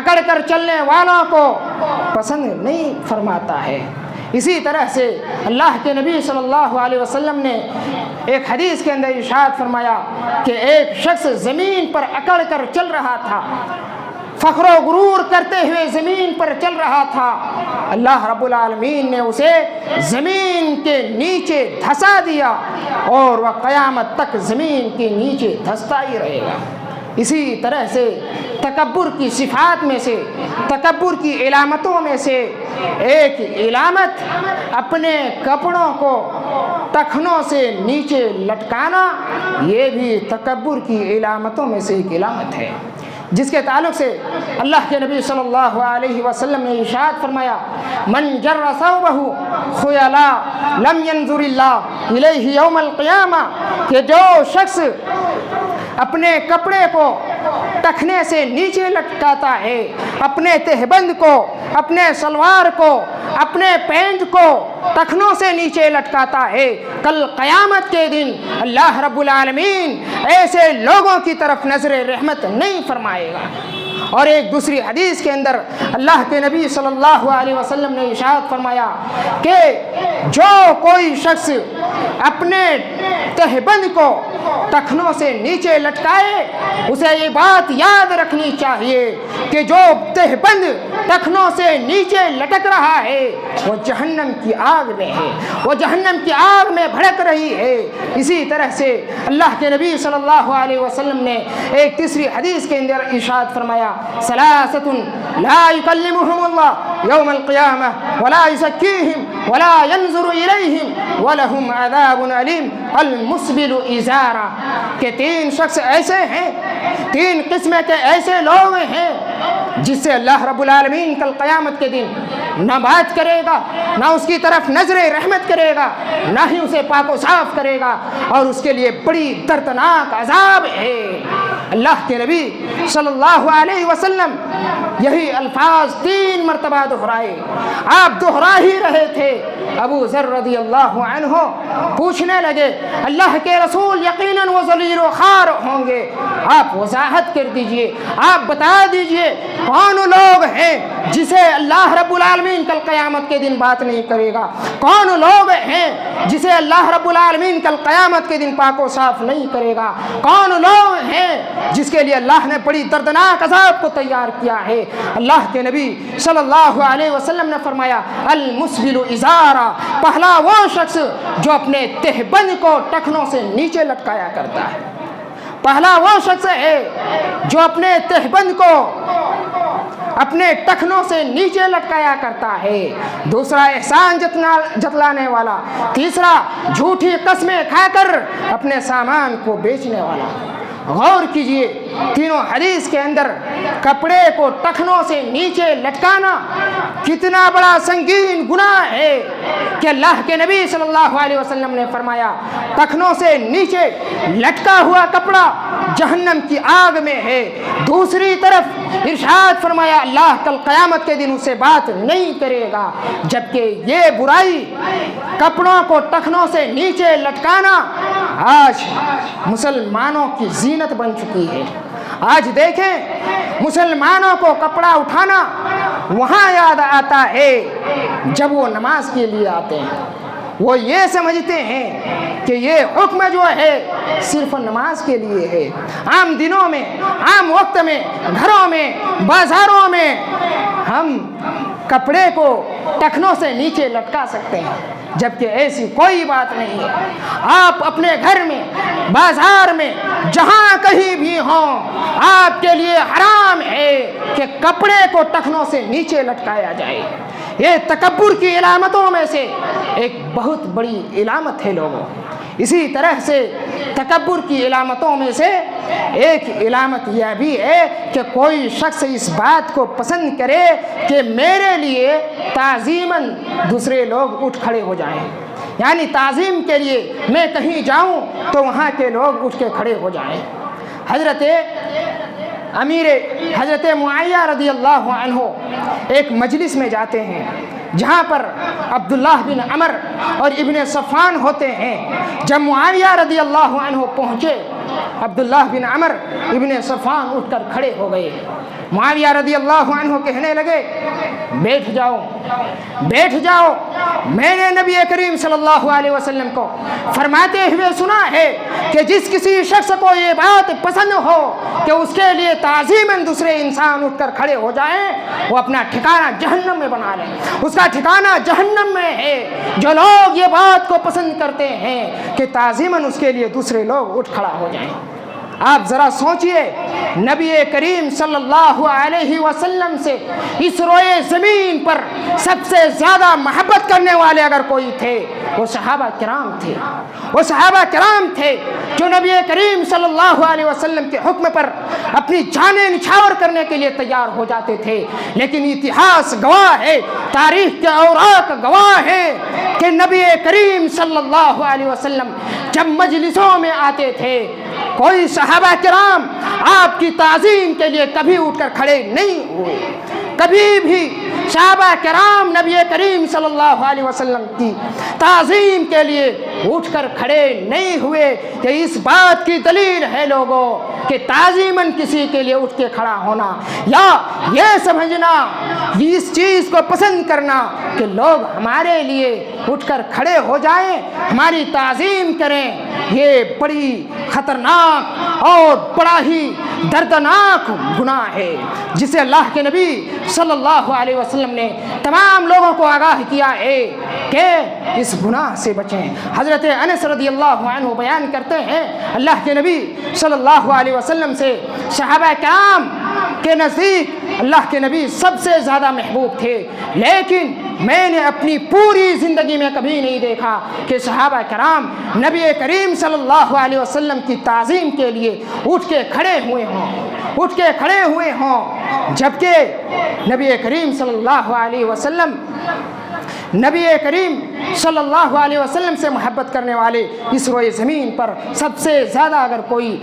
اکڑ کر چلنے والوں کو پسند نہیں فرماتا ہے۔ اسی طرح سے اللہ کے نبی صلی اللہ علیہ وسلم نے ایک حدیث کے اندر ارشاد فرمایا کہ ایک شخص زمین پر اکڑ کر چل رہا تھا، فخر و غرور کرتے ہوئے زمین پر چل رہا تھا، اللہ رب العالمین نے اسے زمین کے نیچے دھسا دیا اور وہ قیامت تک زمین کے نیچے دھستا ہی رہے گا۔ اسی طرح سے تکبر کی صفات میں سے، تکبر کی علامتوں میں سے ایک علامت اپنے کپڑوں کو ٹخنوں سے نیچے لٹکانا، یہ بھی تکبر کی علامتوں میں سے ایک علامت ہے، جس کے تعلق سے اللہ کے نبی صلی اللہ علیہ وسلم نے ارشاد فرمایا، من جر ثوبہ خیلا لم ينظر اللہ الیہ یوم القیامہ، کہ جو شخص اپنے کپڑے کو ٹخنے سے نیچے لٹکاتا ہے، اپنے تہبند کو، اپنے سلوار کو، اپنے پینٹ کو ٹخنوں سے نیچے لٹکاتا ہے، کل قیامت کے دن اللہ رب العالمین ایسے لوگوں کی طرف نظر رحمت نہیں فرمائے گا۔ اور ایک دوسری حدیث کے اندر اللہ کے نبی صلی اللہ علیہ وسلم نے ارشاد فرمایا کہ جو کوئی شخص اپنے تہبند کو ٹخنوں سے نیچے لٹکائے، اسے یہ بات یاد رکھنی چاہیے کہ جو تہبند ٹخنوں سے نیچے لٹک رہا ہے وہ جہنم کی آگ میں ہے، وہ جہنم کی آگ میں بھڑک رہی ہے۔ اسی طرح سے اللہ کے نبی صلی اللہ علیہ وسلم نے ایک تیسری حدیث کے اندر ارشاد فرمایا، ثلاثۃ لا یکلمہم اللہ یوم القیامہ ولا یزکیہم ولا ینظر الیہم ولہم عذاب علیم، المسبل ازارہ، کہ تین شخص ایسے ہیں، تین قسمیں کے ایسے لوگ ہیں جس سے اللہ رب العالمین کل قیامت کے دن نہ بات کرے گا، نہ اس کی طرف نظر رحمت کرے گا، نہ ہی اسے پاک و صاف کرے گا، اور اس کے لیے بڑی دردناک عذاب ہے۔ اللہ کے نبی صلی اللہ علیہ وسلم یہی الفاظ 3 مرتبہ دہرائے، آپ دہرا ہی رہے تھے۔ ابو ذر رضی اللہ عنہ پوچھنے لگے، اللہ کے رسول یقیناً وہ ذلیل و خوار ہوں گے، آپ وضاحت کر دیجئے، آپ بتا دیجئے کون لوگ ہیں جسے اللہ رب العالمین کل قیامت کے دن بات نہیں کرے گا، کون لوگ ہیں جسے اللہ رب العالمین کل قیامت کے دن پاک و صاف نہیں کرے گا، کون لوگ ہیں جس کے لیے اللہ نے بڑی دردناک عذاب کو تیار کیا ہے۔ اللہ کے نبی صلی اللہ علیہ وسلم نے فرمایا، المسبل ازارہ، پہلا وہ شخص جو اپنے تہبند کو ٹخنوں سے نیچے لٹکایا کرتا ہے، پہلا وہ شخص ہے جو اپنے تہبند کو اپنے ٹخنوں سے نیچے لٹکایا کرتا ہے، دوسرا احسان جتلانے والا، تیسرا جھوٹی قسمیں کھا کر اپنے سامان کو بیچنے والا۔ غور کیجئے، تینوں حدیث کے اندر کپڑے کو ٹخنوں سے نیچے لٹکانا کتنا بڑا سنگین گناہ ہے کہ اللہ کے نبی صلی اللہ علیہ وسلم نے فرمایا، ٹخنوں سے نیچے لٹکا ہوا کپڑا جہنم کی آگ میں ہے۔ دوسری طرف ارشاد فرمایا، اللہ کل قیامت کے دن اسے بات نہیں کرے گا، جبکہ یہ برائی کپڑوں کو ٹخنوں سے نیچے لٹکانا آج مسلمانوں کی زینت بن چکی ہے۔ آج دیکھیں، مسلمانوں کو کپڑا اٹھانا وہاں یاد آتا ہے جب وہ نماز کے لیے آتے ہیں، وہ یہ سمجھتے ہیں کہ یہ حکم جو ہے صرف نماز کے لیے ہے۔ عام دنوں میں، عام وقت میں، گھروں میں، بازاروں میں ہم کپڑے کو ٹخنوں سے نیچے لٹکا سکتے ہیں، جبکہ ایسی کوئی بات نہیں ہے۔ آپ اپنے گھر میں، بازار میں، جہاں کہیں بھی ہوں، آپ کے لیے حرام ہے کہ کپڑے کو ٹخنوں سے نیچے لٹکایا جائے۔ یہ تکبر کی علامتوں میں سے ایک بہت بڑی علامت ہے لوگوں۔ اسی طرح سے تکبر کی علامتوں میں سے ایک علامت یہ بھی ہے کہ کوئی شخص اس بات کو پسند کرے کہ میرے لیے تعظیماً دوسرے لوگ اٹھ کھڑے ہو جائیں، یعنی تعظیم کے لیے میں کہیں جاؤں تو وہاں کے لوگ اٹھ کے کھڑے ہو جائیں۔ حضرت معاویہ رضی اللہ عنہ ایک مجلس میں جاتے ہیں جہاں پر عبداللہ بن عمر اور ابن صفان ہوتے ہیں۔ جب معاویہ رضی اللہ عنہ پہنچے عبداللہ بن عمر ابن صفان اٹھ کر کھڑے ہو گئے۔ معاویہ رضی اللہ عنہ کہنے لگے بیٹھ جاؤ بیٹھ جاؤ، میں نے نبی کریم صلی اللہ علیہ وسلم کو فرماتے ہوئے سنا ہے کہ جس کسی شخص کو یہ بات پسند ہو کہ اس کے لیے تعظیماً دوسرے انسان اٹھ کر کھڑے ہو جائیں، وہ اپنا ٹھکانہ جہنم میں بنا لیں، اس کا ٹھکانہ جہنم میں ہے۔ جو لوگ یہ بات کو پسند کرتے ہیں کہ تعظیماً اس کے لیے دوسرے لوگ اٹھ کھڑا ہو جائیں۔ آپ ذرا سوچئے، نبی کریم صلی اللہ علیہ وسلم سے اس روئے زمین پر سب سے زیادہ محبت کرنے والے اگر کوئی تھے وہ صحابہ کرام تھے۔ وہ صحابہ کرام تھے جو نبی کریم صلی اللہ علیہ وسلم کے حکم پر اپنی جانیں نچھاور کرنے کے لیے تیار ہو جاتے تھے، لیکن اتہاس گواہ ہے، تاریخ کے اوراق گواہ ہے کہ نبی کریم صلی اللہ علیہ وسلم جب مجلسوں میں آتے تھے کوئی صحابہ کرام آپ کی تعظیم کے لیے کبھی اٹھ کر کھڑے نہیں ہوئے۔ کبھی بھی صحابہ کرام نبی کریم صلی اللہ علیہ وسلم کی تعظیم کے لیے اٹھ کر کھڑے نہیں ہوئے۔ کہ اس بات کی دلیل ہے لوگوں کہ تعظیماً کسی کے لیے اٹھ کے کھڑا ہونا یا یہ سمجھنا، اس چیز کو پسند کرنا کہ لوگ ہمارے لیے اٹھ کر کھڑے ہو جائیں، ہماری تعظیم کریں، یہ بڑی خطرناک اور بڑا ہی دردناک گناہ ہے جسے اللہ کے نبی صلی اللہ علیہ وسلم نے تمام لوگوں کو آگاہ کیا ہے کہ اس گناہ سے بچیں۔ حضرت انس رضی اللہ عنہ بیان کرتے ہیں اللہ کے نبی صلی اللہ علیہ وسلم سے صحابہ کرام کے نزدیک اللہ کے نبی سب سے زیادہ محبوب تھے، لیکن میں نے اپنی پوری زندگی میں کبھی نہیں دیکھا کہ صحابہ کرام نبی کریم صلی اللہ علیہ وسلم کی تعظیم کے لیے اٹھ کے کھڑے ہوئے ہوں، جبکہ نبی کریم صلی اللہ علیہ وسلم سے محبت کرنے والے اس روئے زمین پر سب سے زیادہ اگر کوئی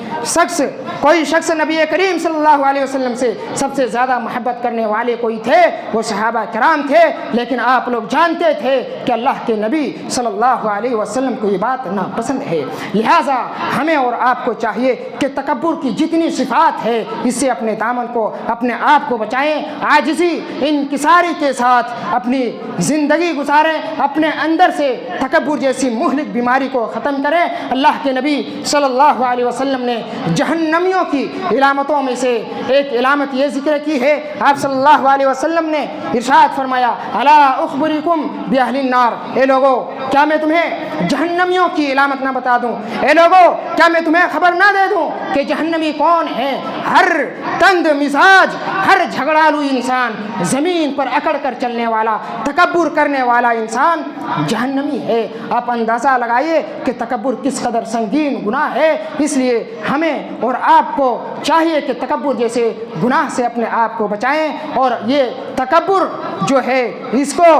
شخص نبی کریم صلی اللہ علیہ وسلم سے سب سے زیادہ محبت کرنے والے کوئی تھے وہ صحابہ کرام تھے، لیکن آپ لوگ جانتے تھے کہ اللہ کے نبی صلی اللہ علیہ وسلم کو یہ بات ناپسند ہے۔ لہٰذا ہمیں اور آپ کو چاہیے کہ تکبر کی جتنی صفات ہے اس سے اپنے دامن کو اپنے آپ کو بچائیں، عاجزی انکساری کے ساتھ اپنی زندگی گزاریں، اپنے اندر سے تکبر جیسی مہلک بیماری کو ختم کریں۔ اللہ کے نبی صلی اللہ علیہ وسلم نے جہنمیوں کی علامتوں میں سے ایک علامت یہ ذکر کی ہے، آپ صلی اللہ علیہ وسلم نے ارشاد فرمایا الا اخبرکم باہل النار، اے لوگو کیا میں تمہیں جہنمیوں کی علامت نہ بتا دوں، اے لوگو کیا میں تمہیں خبر نہ دے دوں کہ جہنمی کون ہیں؟ ہر تند مزاج، ہر جھگڑالو انسان، زمین پر اکڑ کر چلنے والا، تکبر کرنے والا انسان جہنمی ہے۔ آپ اندازہ لگائیے کہ تکبر کس قدر سنگین گناہ ہے۔ اس لیے ہمیں اور آپ کو چاہیے کہ تکبر جیسے گناہ سے اپنے آپ کو بچائیں، اور یہ تکبر جو ہے اس کو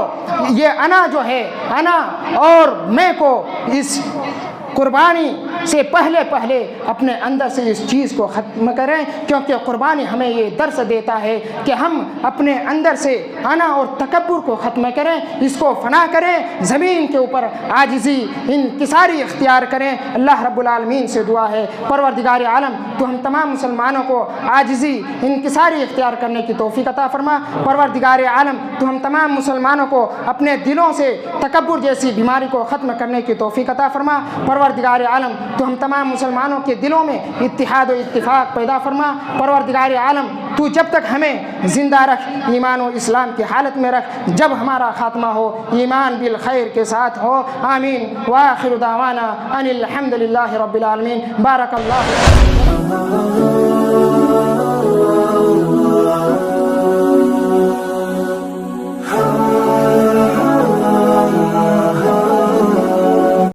یہ انا اور میں کو اس قربانی سے پہلے اپنے اندر سے اس چیز کو ختم کریں، کیونکہ قربانی ہمیں یہ درس دیتا ہے کہ ہم اپنے اندر سے انا اور تکبر کو ختم کریں، اس کو فنا کریں، زمین کے اوپر عاجزی انکساری اختیار کریں۔ اللہ رب العالمین سے دعا ہے پروردگار عالم تو ہم تمام مسلمانوں کو عاجزی انکساری اختیار کرنے کی توفیق عطا فرما۔ پروردگار عالم تو ہم تمام مسلمانوں کو اپنے دلوں سے تکبر جیسی بیماری کو ختم کرنے کی توفیق عطا فرما۔ پروردگار عالم تو ہم تمام مسلمانوں کے دلوں میں اتحاد و اتفاق پیدا فرما۔ پروردگار عالم تو جب تک ہمیں زندہ رکھ، ایمان و اسلام کی حالت میں رکھ، جب ہمارا خاتمہ ہو ایمان بالخیر کے ساتھ ہو۔ آمین۔ وآخر دعوانا ان الحمد للہ رب العالمین۔ بارک اللہ۔